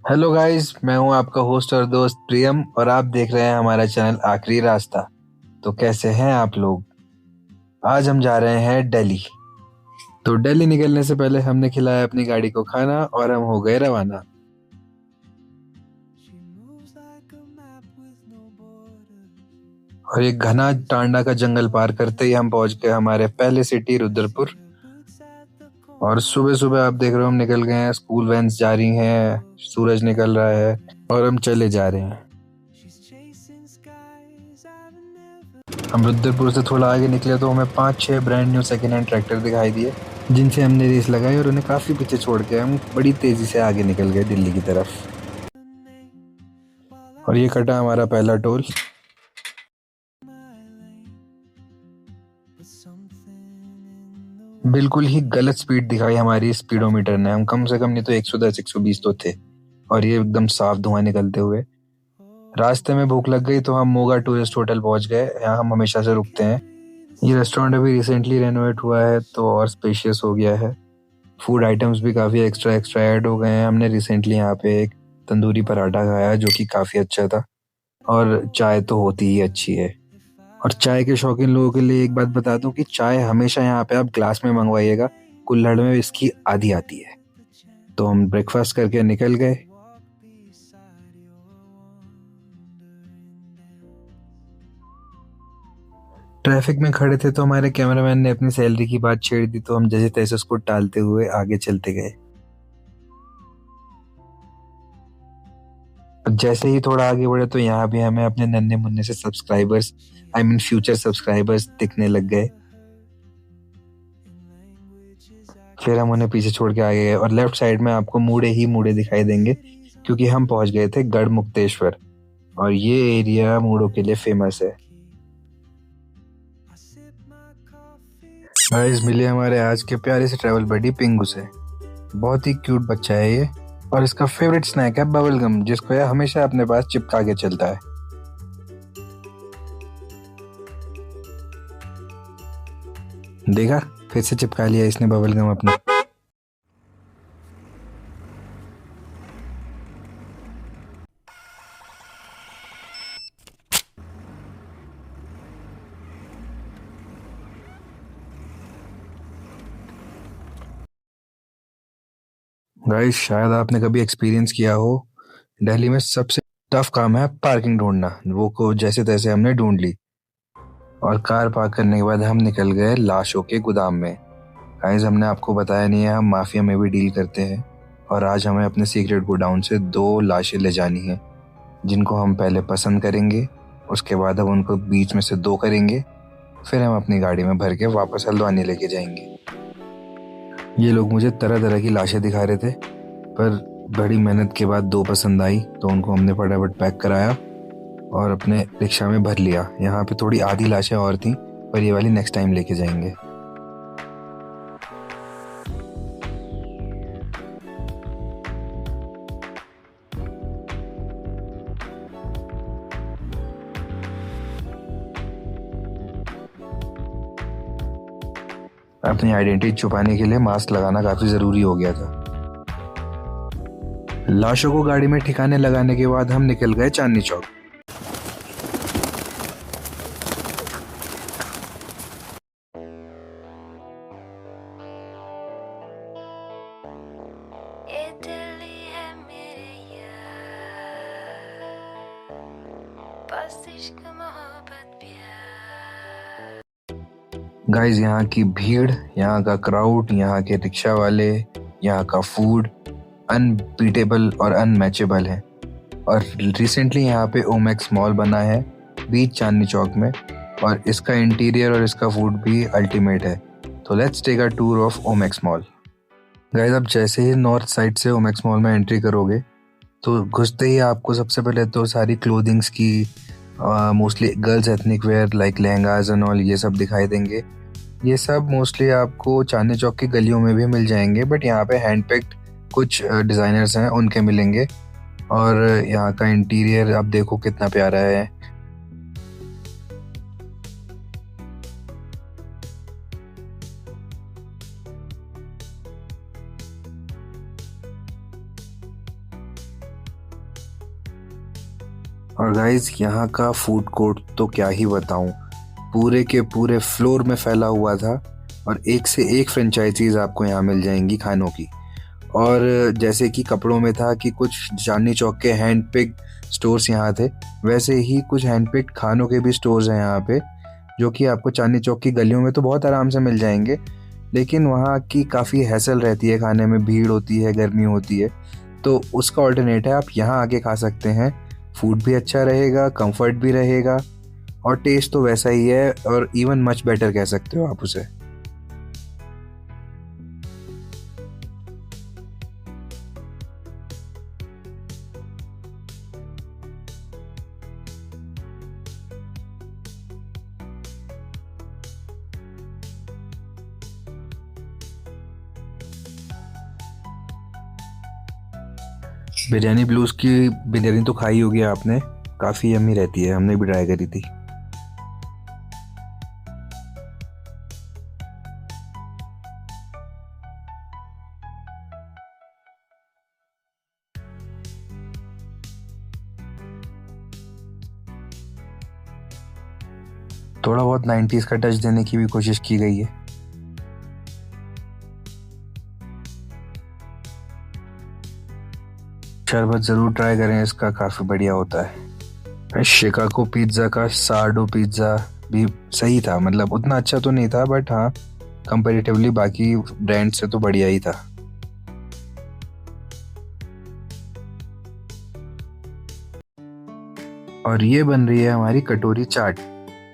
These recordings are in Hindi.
हेलो गाइस, मैं हूं आपका होस्ट और दोस्त प्रियम और आप देख रहे हैं हमारा चैनल आखिरी रास्ता। तो कैसे हैं आप लोग? आज हम जा रहे हैं दिल्ली। तो दिल्ली निकलने से पहले हमने खिलाया अपनी गाड़ी को खाना और हम हो गए रवाना। और एक घना टांडा का जंगल पार करते ही हम पहुंच गए हमारे पहले सिटी रुद्रपुर। और सुबह सुबह आप देख रहे हो हम निकल गए हैं, स्कूल वैन्स जा रही हैं, सूरज निकल रहा है और हम चले जा रहे हैं। हम रुद्रपुर से थोड़ा आगे निकले तो हमें 5-6 brand new second hand tractor दिखाई दिए, जिनसे हमने रेस लगाई और उन्हें काफी पीछे छोड़ के हम बड़ी तेजी से आगे निकल गए दिल्ली की तरफ। और ये कटा हमारा पहला टोल। बिल्कुल ही गलत स्पीड दिखाई हमारी स्पीडोमीटर ने। हम कम से कम नहीं तो 110 120 तो थे और ये एकदम साफ धुआं निकलते हुए। रास्ते में भूख लग गई तो हम मोगा टूरिस्ट होटल पहुंच गए। यहाँ हम हमेशा से रुकते हैं। ये रेस्टोरेंट अभी रिसेंटली रेनोवेट हुआ है तो और स्पेशियस हो गया है। फूड आइटम्स भी काफ़ी एक्स्ट्रा एक्स्ट्रा ऐड हो गए हैं। हमने रिसेंटली यहाँ पे एक तंदूरी पराठा खाया जो कि काफ़ी अच्छा था। और चाय तो होती ही अच्छी है। और चाय के शौकीन लोगों के लिए एक बात बता दूं कि चाय हमेशा यहाँ पे आप ग्लास में मंगवाइएगा, कुल्हड़ में इसकी आधी आती है। तो हम ब्रेकफास्ट करके निकल गए। ट्रैफिक में खड़े थे तो हमारे कैमरामैन ने अपनी सैलरी की बात छेड़ दी, तो हम जैसे तैसे उसको टालते हुए आगे चलते गए। जैसे ही थोड़ा आगे बढ़े तो यहाँ भी हमें अपने नन्हे मुन्ने से subscribers, I mean future subscribers दिखने लग गए। फिर हम उन्हें पीछे छोड़ के आगे गए और लेफ्ट साइड में आपको मूढ़े ही मूढ़े दिखाई देंगे, क्योंकि हम पहुंच गए थे गढ़ मुक्तेश्वर और ये एरिया मूढ़ों के लिए फेमस है। गाइस, मिले हमारे आज के प्यारे से ट्रैवल बडी पिंगू से। बहुत ही क्यूट बच्चा है ये और इसका फेवरेट स्नैक है बबल गम, जिसको यह हमेशा अपने पास चिपका के चलता है। देखा, फिर से चिपका लिया इसने बबल गम अपना। गाइस, शायद आपने कभी एक्सपीरियंस किया हो, दिल्ली में सबसे टफ काम है पार्किंग ढूंढना। वो को जैसे तैसे हमने ढूंढ ली और कार पार्क करने के बाद हम निकल गए लाशों के गोदाम में। गाइस, हमने आपको बताया नहीं है, हम माफिया में भी डील करते हैं और आज हमें अपने सीक्रेट गोडाउन से 2 लाशें ले जानी हैं, जिनको हम पहले पसंद करेंगे, उसके बाद हम उनको बीच में से 2 करेंगे, फिर हम अपनी गाड़ी में भर के वापस हल्द्वानी लेके जाएंगे। ये लोग मुझे तरह तरह की लाशें दिखा रहे थे, पर बड़ी मेहनत के बाद 2 पसंद आई तो उनको हमने फटाफट पैक कराया और अपने रिक्शा में भर लिया। यहाँ पे थोड़ी आधी लाशें और थी, पर ये वाली नेक्स्ट टाइम लेके जाएंगे। अपनी आइडेंटिटी छुपाने के लिए मास्क लगाना काफी जरूरी हो गया था। लाशों को गाड़ी में ठिकाने लगाने के बाद हम निकल गए चांदनी चौक। ये दिल्ली है मेरे यार, बस इश्क मोहब्बत प्यार। गाइस, यहाँ की भीड़, यहाँ का क्राउड, यहाँ के रिक्शा वाले, यहाँ का फूड अनबीटेबल और अनमैचेबल है। और रिसेंटली यहाँ पे ओमेक्स मॉल बना है बीच चांदनी चौक में, और इसका इंटीरियर और इसका फूड भी अल्टीमेट है। तो let's take a tour of Omaxe mall. Guys, आप जैसे ही नॉर्थ साइड से ओमेक्स मॉल में एंट्री करोगे तो घुसते ही आपको सबसे पहले तो सारी क्लोथिंग्स की, mostly girls ethnic wear like lehengas and all, ये सब दिखाई देंगे। ये सब मोस्टली आपको चांदनी चौक की गलियों में भी मिल जाएंगे, बट यहाँ पे हैंड पिक्ड कुछ डिज़ाइनर्स हैं उनके मिलेंगे। और यहाँ का इंटीरियर आप देखो कितना प्यारा है। और गाइज यहाँ का फूड कोर्ट तो क्या ही बताऊँ, पूरे के पूरे फ्लोर में फैला हुआ था और एक से एक फ्रेंचाइजीज आपको यहाँ मिल जाएंगी खानों की। और जैसे कि कपड़ों में था कि कुछ चांदनी चौक के हैंड पिक स्टोर्स यहाँ थे, वैसे ही कुछ हैंड पिक खानों के भी स्टोर्स हैं यहाँ पे, जो कि आपको चांदनी चौक की गलियों में तो बहुत आराम से मिल जाएंगे, लेकिन वहाँ की काफ़ी हैसल रहती है, खाने में भीड़ होती है, गर्मी होती है, तो उसका ऑल्टरनेट है आप यहाँ आके खा सकते हैं। फूड भी अच्छा रहेगा, कंफर्ट भी रहेगा और टेस्ट तो वैसा ही है और इवन मच बेटर कह सकते हो आप उसे। बिरयानी ब्लूज की बिरयानी तो खाई होगी आपने, काफ़ी यम्मी रहती है, हमने भी ट्राई करी थी। थोड़ा बहुत 90s का टच देने की भी कोशिश की गई है। शरबत ज़रूर ट्राई करें, इसका काफ़ी बढ़िया होता है। शिकागो पिज़्ज़ा का सारडो पिज़्ज़ा भी सही था, मतलब उतना अच्छा तो नहीं था बट हाँ कंपैरेटिवली बाकी ब्रांड से तो बढ़िया ही था। और ये बन रही है हमारी कटोरी चाट।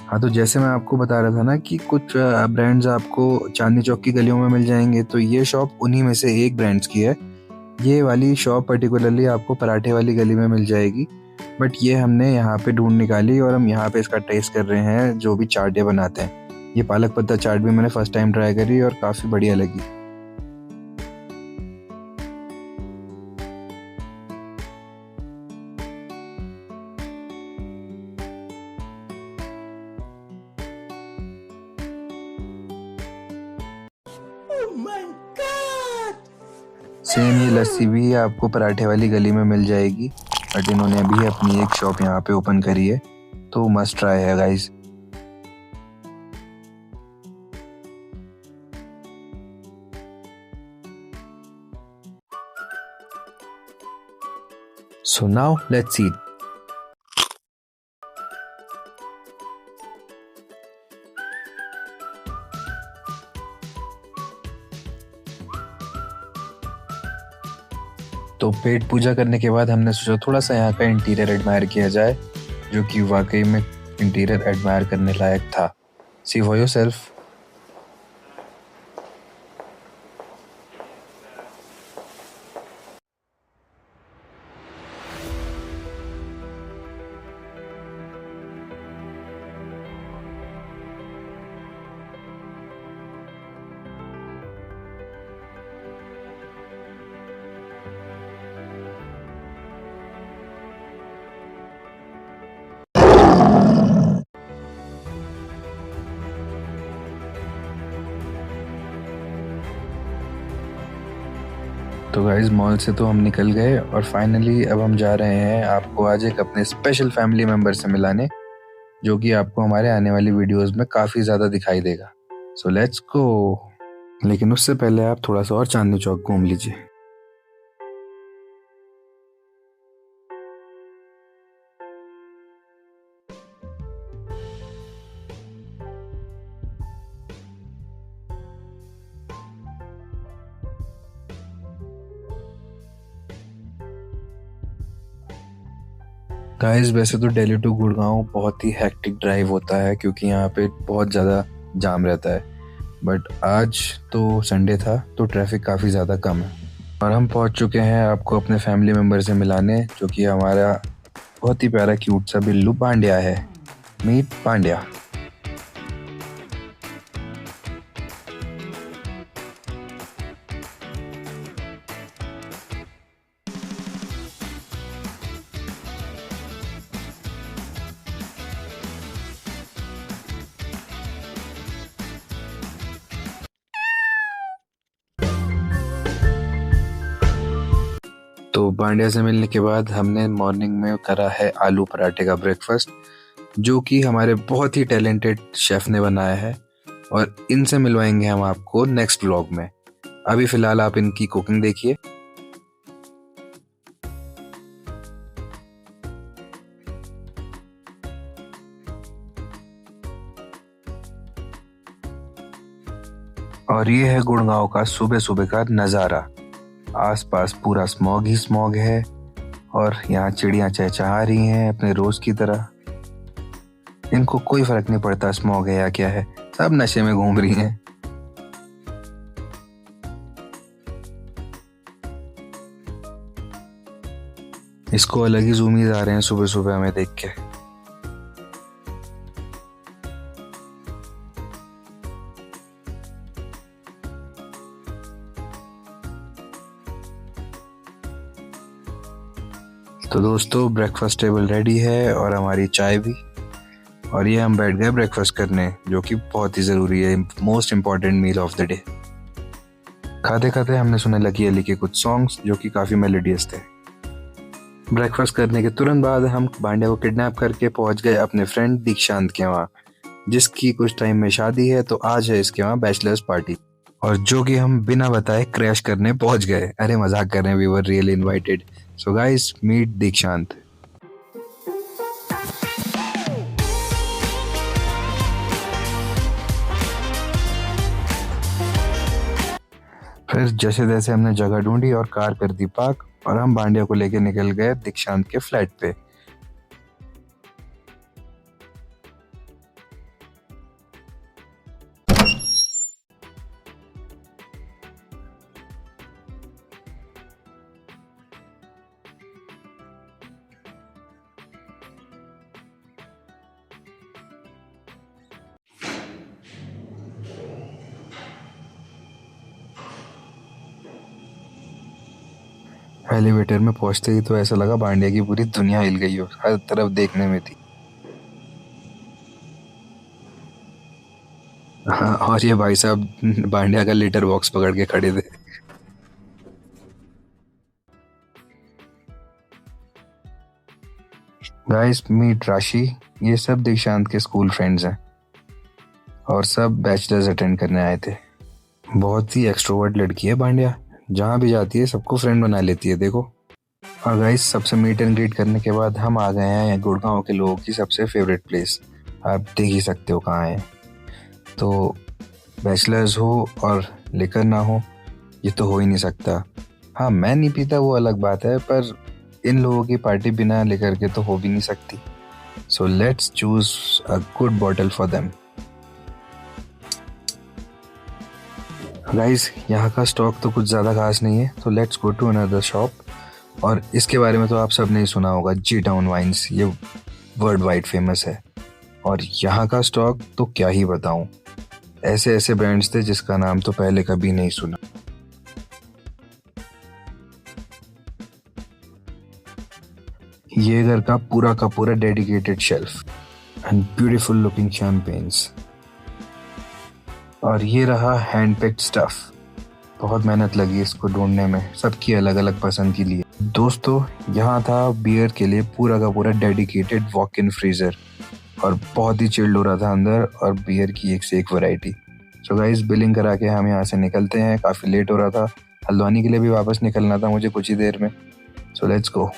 हाँ, तो जैसे मैं आपको बता रहा था ना कि कुछ ब्रांड्स आपको चांदनी चौक की गलियों में मिल जाएंगे, तो ये शॉप उन्हीं में से एक ब्रांड्स की है। ये वाली शॉप पर्टिकुलरली आपको पराठे वाली गली में मिल जाएगी, बट ये हमने यहाँ पे ढूंढ निकाली और हम यहाँ पे इसका टेस्ट कर रहे हैं, जो भी चाट ये बनाते हैं। ये पालक पत्ता चाट भी मैंने फर्स्ट टाइम ट्राई करी और काफ़ी बढ़िया लगी। सेम ये लस्सी भी आपको पराठे वाली गली में मिल जाएगी, बट इन्होंने अभी अपनी एक शॉप यहाँ पे ओपन करी है, तो मस्ट ट्राई है guys. So now let's eat. तो पेट पूजा करने के बाद हमने सोचा थोड़ा सा यहाँ का इंटीरियर एडमायर किया जाए, जो कि वाकई में इंटीरियर एडमायर करने लायक था। सी फॉर योरसेल्फ। तो गाइज मॉल से तो हम निकल गए और फाइनली अब हम जा रहे हैं आपको आज एक अपने स्पेशल फैमिली मेम्बर से मिलाने, जो कि आपको हमारे आने वाली वीडियोस में काफ़ी ज़्यादा दिखाई देगा। So let's go. लेकिन उससे पहले आप थोड़ा सा और चांदनी चौक घूम लीजिए। गाइस वैसे तो दिल्ली टू गुड़गांव बहुत ही हेक्टिक ड्राइव होता है, क्योंकि यहाँ पे बहुत ज़्यादा जाम रहता है, बट आज तो संडे था तो ट्रैफिक काफ़ी ज़्यादा कम है। और हम पहुँच चुके हैं आपको अपने फैमिली मेम्बर से मिलाने, जो कि हमारा बहुत ही प्यारा क्यूट सा बिल्लू पांड्या है। मीट पांड्या। तो बांडिया से मिलने के बाद हमने मॉर्निंग में करा है आलू पराठे का ब्रेकफास्ट, जो कि हमारे बहुत ही टैलेंटेड शेफ ने बनाया है, और इनसे मिलवाएंगे हम आपको नेक्स्ट व्लॉग में। अभी फिलहाल आप इनकी कुकिंग देखिए। और ये है गुड़गांव का सुबह सुबह का नज़ारा। आसपास पूरा स्मॉग ही स्मॉग है, और यहाँ चिड़ियाँ चहचहा रही हैं अपने रोज की तरह। इनको कोई फर्क नहीं पड़ता स्मॉग है या क्या है, सब नशे में घूम रही हैं। इसको अलग ही जूमीज आ रहे हैं सुबह सुबह हमें देख के। तो दोस्तों, ब्रेकफास्ट टेबल रेडी है और हमारी चाय भी, और ये हम बैठ गए ब्रेकफास्ट करने, जो कि बहुत ही ज़रूरी है, most important meal of the day. खाते खाते हमने सुने लकी अली के कुछ सॉन्ग्स जो कि काफ़ी मेलोडियस थे। ब्रेकफास्ट करने के तुरंत बाद हम बांडिया को किडनैप करके पहुंच गए अपने फ्रेंड दीक्षांत के वहाँ, जिसकी कुछ टाइम में शादी है, तो आज है इसके वहाँ बैचलर्स पार्टी, और जो कि हम बिना बताए क्रैश करने पहुंच गए। अरे मजाक कर रहे हैं, we were really invited. So guys, meet Dikshant. फिर जैसे तैसे हमने जगह ढूंढी और कार कर दी पार्क, और हम बांडिया को लेके निकल गए दीक्षांत के फ्लैट पे। एलिवेटर में पहुंचते ही तो ऐसा लगा बांडिया की पूरी दुनिया हिल गई हो, हर तरफ देखने में थी। हाँ, और ये भाई साहब बांडिया का लेटर बॉक्स पकड़ के खड़े थे। गाइस, मीट राशि। ये सब दीक्षांत के स्कूल फ्रेंड्स हैं, और सब बैचलर्स अटेंड करने आए थे। बहुत ही एक्सट्रोवर्ट लड़की है बांडिया, जहाँ भी जाती है सबको फ्रेंड बना लेती है, देखो। और गाइस, सबसे मीट एंड ग्रीट करने के बाद हम आ गए हैं गुड़गांव के लोगों की सबसे फेवरेट प्लेस। आप देख ही सकते हो कहाँ है। तो बैचलर्स हो और लिकर ना हो, ये तो हो ही नहीं सकता। हाँ, मैं नहीं पीता वो अलग बात है, पर इन लोगों की पार्टी बिना लिकर के तो हो भी नहीं सकती। So let's choose a good bottle for them. Guys, यहाँ का स्टॉक तो कुछ ज़्यादा खास नहीं है, तो let's go to another shop. और इसके बारे में तो आप सब ने ही सुना होगा, जी टाउन वाइन्स, ये वर्ल्ड वाइड फेमस है। और यहाँ का स्टॉक तो क्या ही बताऊँ, ऐसे ऐसे ब्रांड्स थे जिसका नाम तो पहले कभी नहीं सुना। ये घर का पूरा dedicated shelf and beautiful looking champagnes. और ये रहा हैंड पिक्ड स्टफ। बहुत मेहनत लगी इसको ढूंढने में, सबकी अलग अलग पसंद के लिए। दोस्तों, यहाँ था बियर के लिए पूरा का पूरा डेडिकेटेड वॉक इन फ्रीजर, और बहुत ही चिल्ड हो रहा था अंदर, और बियर की एक से एक वैरायटी। सो गाइस, बिलिंग करा के हम यहाँ से निकलते हैं, काफ़ी लेट हो रहा था। हल्द्वानी के लिए भी वापस निकलना था मुझे कुछ ही देर में। So let's go.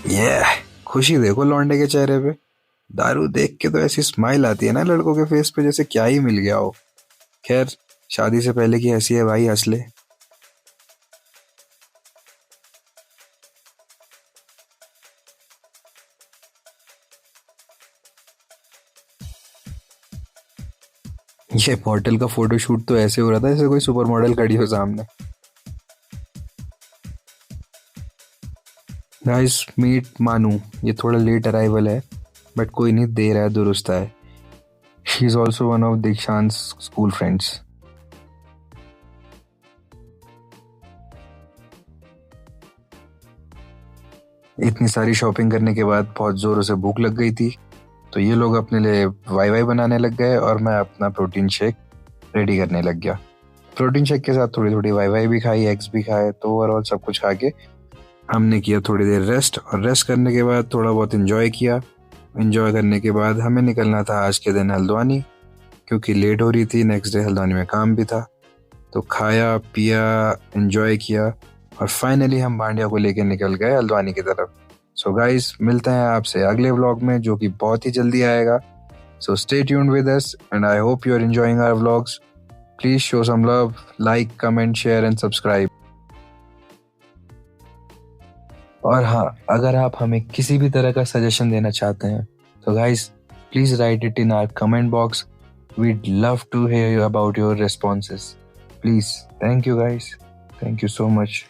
ये खुशी देखो लौंडे के चेहरे पे, दारू देख के तो ऐसी स्माइल आती है ना लड़कों के फेस पे, जैसे क्या ही मिल गया हो। खैर, शादी से पहले की हंसी है भाई, हंस ले। ये बॉटल का फोटोशूट तो ऐसे हो रहा था जैसे कोई सुपर मॉडल खड़ी हो सामने। गाइस, मीट मानू। ये थोड़ा लेट अराइवल है, बट कोई नहीं, देर है दुरुस्त है। She is also one of दीक्षांत स्कूल फ्रेंड्स। इतनी सारी शॉपिंग करने के बाद बहुत जोरों से भूख लग गई थी, तो ये लोग अपने लिए वाई वाई बनाने लग गए, और मैं अपना प्रोटीन शेक रेडी करने लग गया। प्रोटीन शेक के साथ थोड़ी थोड़ी वाई भी खाई, एग्स भी खाए, तो ओवरऑल सब कुछ खा के हमने किया थोड़ी देर रेस्ट, और रेस्ट करने के बाद थोड़ा बहुत इन्जॉय किया। इन्जॉय करने के बाद हमें निकलना था आज के दिन हल्द्वानी, क्योंकि लेट हो रही थी, नेक्स्ट डे हल्द्वानी में काम भी था। तो खाया पिया, इन्जॉय किया, और फाइनली हम भांडिया को लेके निकल गए हल्द्वानी की तरफ। सो गाइस, मिलते हैं आपसे अगले व्लॉग में, जो कि बहुत ही जल्दी आएगा। So stay tuned with us and I hope you are enjoying our vlogs. Please show some love, like, comment, share and subscribe. और हाँ, अगर आप हमें किसी भी तरह का सजेशन देना चाहते हैं तो guys please write it in our comment box. We'd love to hear about your responses. Please, thank you guys, thank you so much.